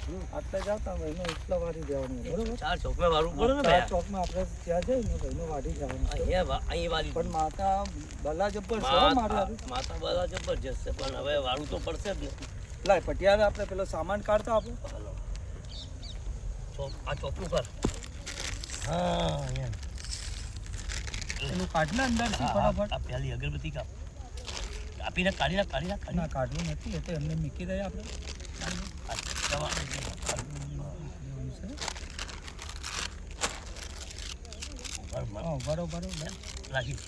આટલે જાતા ભાઈનો એટલા વાડી જવાનું બરોબર. 4 ચોકમાં વાળું પડે ને ભાઈ. ચોકમાં આપણે ત્યાં જઈએ ને ભાઈનો વાડી જવાનું અહીં વાળી પણ માતા બલા જબ્બર છે મારું માતા બલા જબરજસ્ત છે પણ હવે વાળું તો પડશે જ ને. લાય પટિયાર આપણે પેલો સામાન કાઢતા આપણે આ ચોકલું કર. હા અહીંયા એનું કાઢ ને અંદર થી ફટાફટ. આ પહેલી અગરબત્તી કાપ કાપીને કાઢી નાખ ના કાઢવું નથી એ તો એમને મૂકી દઈએ આપણે બરોબર રાખી.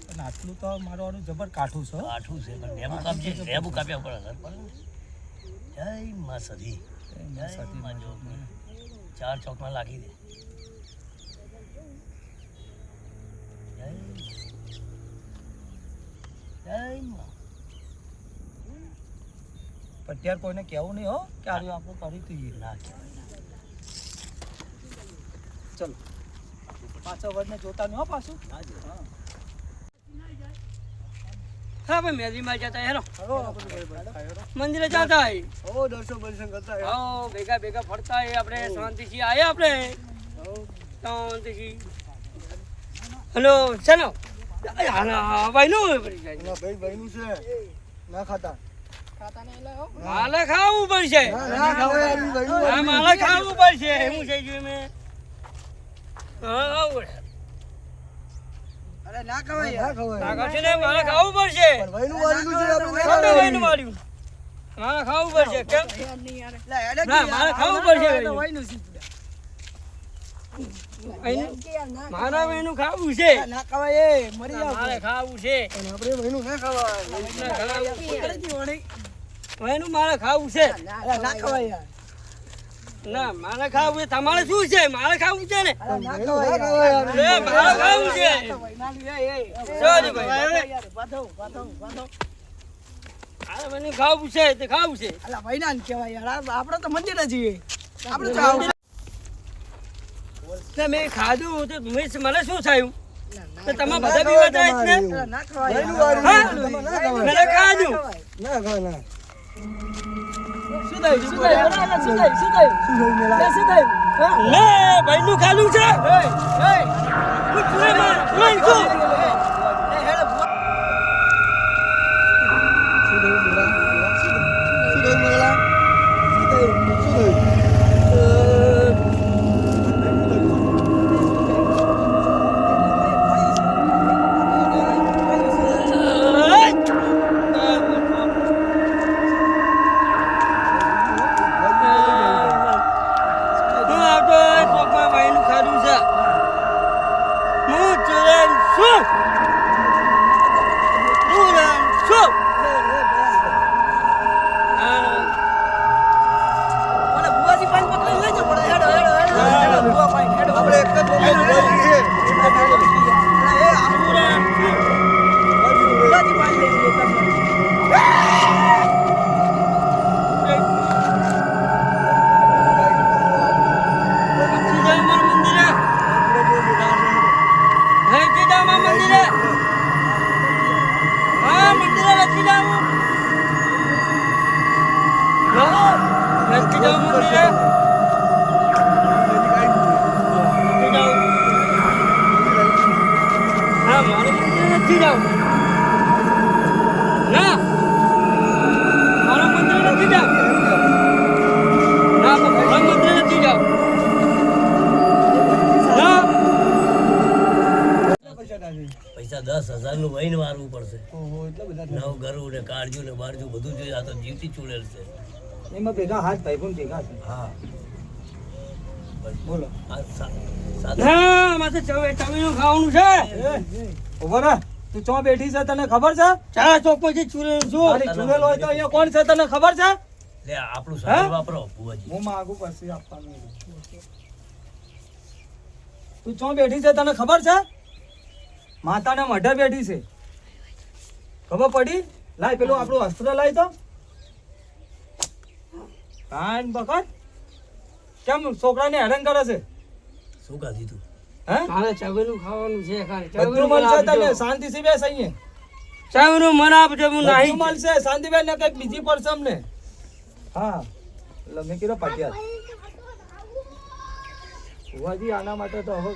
પણ આટલું તો મારું વાળું જબર કાઠું છે કાઠું છે પણ નેબુ કાપજે. નેબુ કાપ્યા પડે જય માં સધી જય માં જોગણી. 4 ચોકમાં લાગી દે. પટિયાર કોઈને કેવું નહીં હો કે આ આપણે કરી દઈએ ના ચલો પાછો વડને જોતા નહીં હો પાછું હા ભાઈ મેદીમાં જતા હેરો હલો મંદિરે જતા હે ઓ દર્શન કરતા આવો ભેગા ફરતા હે આપણે શાંતિથી આયા આપણે શાંતિથી હલો ચાલો ભાઈનું ભાઈનું છે ના ખાતા માલે ખાવું પડશે માલે ખાવું પડશે હું છે જોઈ મેં અરે ના ખવાય ને મારે ખાવું પડશે ભાઈનું વાળું છે ભાઈનું માર્યું મારે ખાવું પડશે કેમ ના મારે ખાવું પડશે મારા ભાઈનું ખાવું છે ના ખવાય એ મરી જાવ મારે ખાવું છે આપણે ભાઈનું ના ખવાય ભાઈનું મારે ખાવું છે ના ખવાય યાર ના મારે ખાવું છે તમારે શું છે મારે ખાવું છે ને ના ખવાય મારે ખાવું છે સોરી ભાઈ અરે મને ખાવું છે તે ખાવું છે અલા ભાઈ ના કહેવાય યાર આપણે તો મંદિરે જઈએ આપણે તો મેં ખાધું તો મને શું થયું તો તમે બધા પીવા જાય છે ને ના ખવાય મેં ખાધું ના ખવાય લે ભાઈનું ખાધું છે પૈસા 10,000 નું વહીને મારવું પડશે. નવ ઘરું ને કાળજું ને બારજું બધું જોઈએ. આ તો જીવતી ચૂડેલ છે એમાં ભેગા હાથ ભાઈ પણ ભેગા છે હા બોલો હા માથે ચવીનું ખાવાનું છે ઉભો રહે તું ચો બેઠી છે તને ખબર છે ચાર ચોક પછી ચૂરેલું છું ચૂરેલ હોય તો અહીંયા કોણ છે તને ખબર છે લે આપણું સાધન વાપરો બુવાજી. હું માગું પછી આપવાનું તું ચો બેઠી છે તને ખબર છે માતાના મઢે બેઠી છે ખબર પડી લાય પેલું આપણું અસ્ત્ર લાય તો કાન બકટ કેમ છોકરાને હેરાન કરે છે શું કાઢી તું? હે મારે ચવીનું ખાવાનું છે ખાલી બધું મળશે તને શાંતિથી બેસ અહીંયા ચવીનું મને આપજો હું બધું નહીં મળશે શાંતિબેન ને કઈક બીજી પડશે અમને હા એટલે મેં કીધું પટિયાલ ભુવાજી આના માટે તો હવે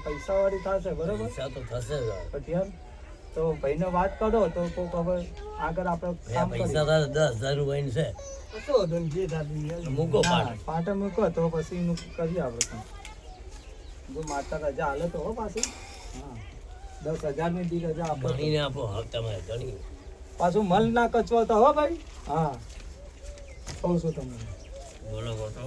પૈસા વાળી થશે બરોબર પૈસા તો થશે જ. પટિયાલ તો ભાઈને વાત કરો તો કોક હવે આગળ આપણે કામ પૈસા કરીએ. તારે 10,000 નું વહીને છે. મૂકો હા, પાટે. પાટે મૂકો તો પછી એનું કરીએ આપણે કામ. જો માતા રજા હાલે તો હો પાછી હા 10,000 ની દી રજા આપો તો. ગણીને આપો હક તમારે ગણી. પાછું મલ ના કચવો તો હો ભાઈ હા કહું છું તમને બોલો ખોટો.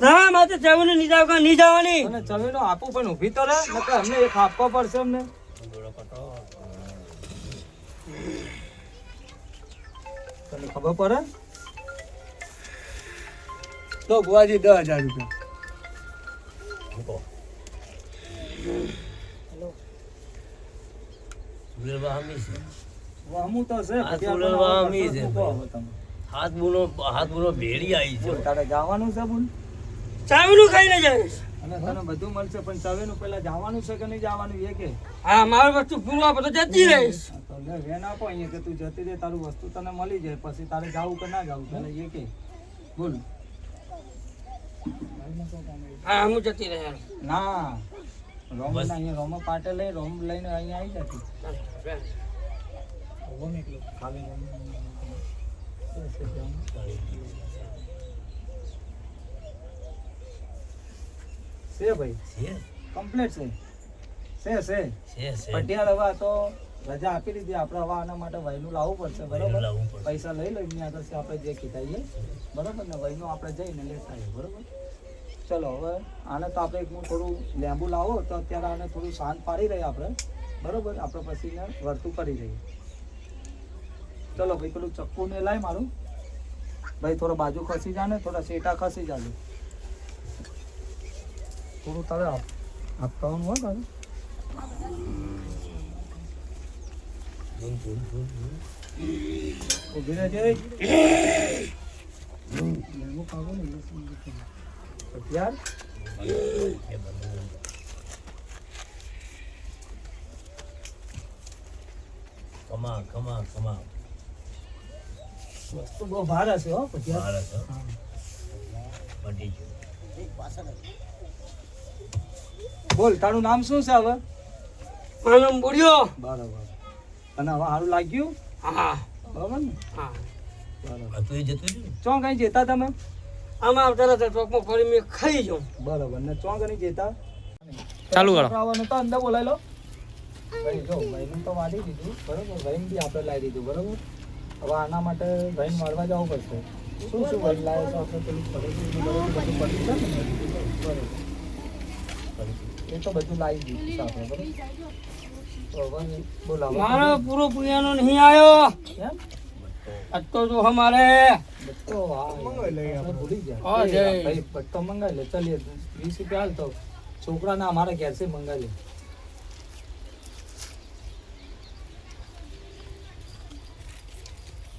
ના મારે જવાનું નહીં જાવ નહીં જવાની અને ચવીનો આપું પણ ઊભી તો રહે નકર અમને એક આપવો પડશે અમને બોલો ખોટો. તને ખબર પડે તો બુઆજી 10,000 રૂપિયા. મૂકો. સુરેલબા હમી છે. વાહમું તો છે આ પટિયાલ સુરેલબા બનાવવા અમી પડશે, છે મૂકો ભાઈ. હવે તમે. હાથ બુનો ભેળી આવી છે. બોલ, તારે જવાનું છે બોલ ચાવીનું ખાઈને જઈશ અને તને બધું મળશે પણ ચવીનું પેલા જવાનું છે કે નહીં જવાનું એ કે હા મારી વસ્તુ પૂરું આપે તો જતી રહીશ હા, તો લે વેન આપો અહીંયા કે તું જતી રહે તારું વસ્તુ તને મળી જાય પછી તારે જાવું કે ના જાવું પેલા એ કે બોલ હા હું જતી રહે ના રોમ બસ. ના અહીંયા રોમ પાટે લઈ રોમ લઈને અહીંયા આવી જતી ખાલી રોમ. છે ભાઈ છે કમ્પ્લીટ છે છે છે પટિયાલ હવે આ તો રજા આપી દીધી આપણે હવે આના માટે વહીનું લાવવું પડશે બરોબર લાવવું પડશે. પૈસા લઈ લઈને આગળ આપણે જે કીધાઈએ બરોબર ને વહીનું આપણે જઈને લેતા આવીએ બરોબર ચલો હવે આને તો આપણે એકનું થોડું લેંબુ લાવો તો અત્યારે આને થોડું શાંત પાડી રહીએ આપણે બરોબર આપણે પછી એને વર્તું કરી રહીએ ચલો ભાઈ પેલું ચક્કુ ને લાય મારું ભાઈ થોડો બાજુ ખસી જા ને થોડા શેટા ખસી જાજો થોડું તારે આપવાનું હોય તારે ઊભી રહેજે લેંબુ ખાવો ને પટિયાલ કમા વસ્તુ બહુ ભાર હશે હો પટિયાલ ભારત પટી ગયું. બોલ તારું નામ શું છે હવે મારો નામ બોલ્યો બરાબર અને હવે સારું લાગ્યું હા બરાબર ને હા બરાબર આ તો એ જતું રહ્યું ને. ચો કઈ જતા તમે આમાં આવતા હતા ચોકમાં ફરી મેં ખાઈ જાઉં બરાબર ને ચો કઈ જતા ચાલુ કરો. આવવાનું તો અંદર બોલાવી લો ભાઈ જો ભાઈનું તો વાળી દીધું બરાબર ભાઈ બી આપણે લાવી દીધું બરાબર હવે આના માટે ભાઈ મારવા જવું પડશે શું શું ભાઈ લાવે છે આપણે પેલું ફરેલું બધું પડી છે ને બરાબર એ તો બધું લાવી દીધું છે આપણે બરાબર તો હવે બોલાવો મારો પૂરો પુણ્યાનો નહીં આવ્યો કેમ આજ તો જો હમારે બટ્ટો આપણે ભૂલી ગયા હા, જય. ભાઈ બટ્ટો મંગાવી લે ચાલીએ 20 રૂપિયા હાલ તો છોકરાના અમારા ઘેર से મંગાવી લે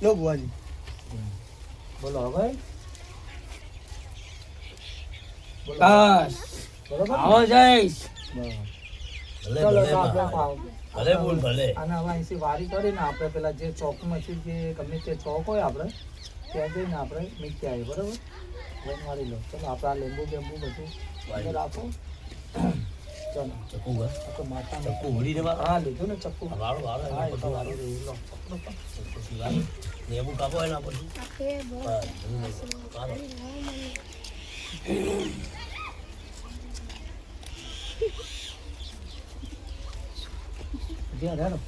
લો બુઆજી. બોલો હવે બોલો બસ બરોબર આવો જઈશ બરાબર. ભલે ચલો ભલે તો આપણે મહારાજ. પાવ ભલે બોલ ભલે. અને હવે અહીંથી વારી કરીને આપણે પેલા જે ચોકમાંથી જે ગમે તે ચોક હોય આપણે ત્યાં જઈને આપણે મીઠી આવીએ બરોબર લઈને વારી લો ચલો આપણે આ લીંબુ બેંબુ બધું અંદર આપો ચલો ચક્કુ ઘર. આ તો માતાનું ચક્કુ ઉડી ને વાળો. હા લીધું ને ચક્કુ વાળો વાળો હા એના એ તો પછી વારી વાળો. રહ્યું લો પકડો પણ. પછી વાળો. લેબુ કાપો એના પછી. બસ, વાળો. જ્યાં રહેલો.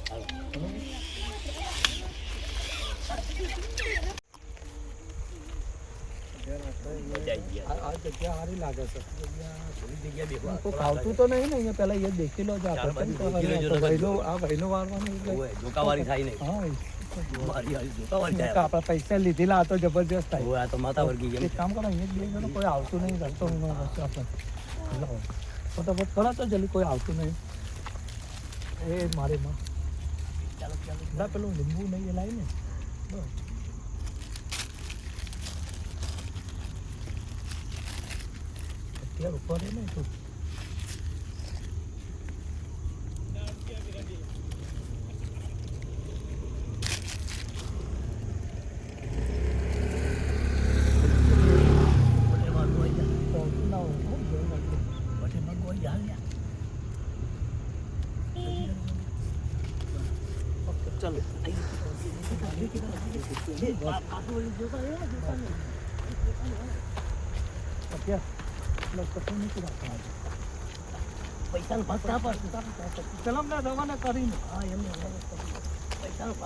મજા આવી ગયા. આ જગ્યા સારી લાગે છે થોડી જગ્યા બેસવા. કોઈ ખાવતું તો નહીં ને અહીંયા પેલા એ દેખી લો જ ચાર આપણે બાજુ દેખી લેજો, આ ભાઈનું વારવાનું એટલે ઓય, જોકાવાળી થાય નહીં. હા મારી હારી જોકાવાળી થાય. આપણે પૈસા લીધેલા આ તો જબરજસ્ત થાય ઓય, આ તો માથા વર્ગી એક ગઈ. કામ કરો અહીંયા જ બેસી જાઓ, કોઈ આવતું નહીં રસ્તો ઊંધો રસ્તો આપણે લાવો. ફટાફટ કરો તો જલ્દી કોઈ આવતું નહીં એ મારી માં ચાલો ચાલો. ના પેલું લીંબુ નહીં એ લાવી ને બસ. અત્યારે ઉપર ને તું હાલ યાર. ચલો પૈસાનો ભાગ કાપા. ચલો રવાના કરીને હા એમને પૈસાનો ભાગ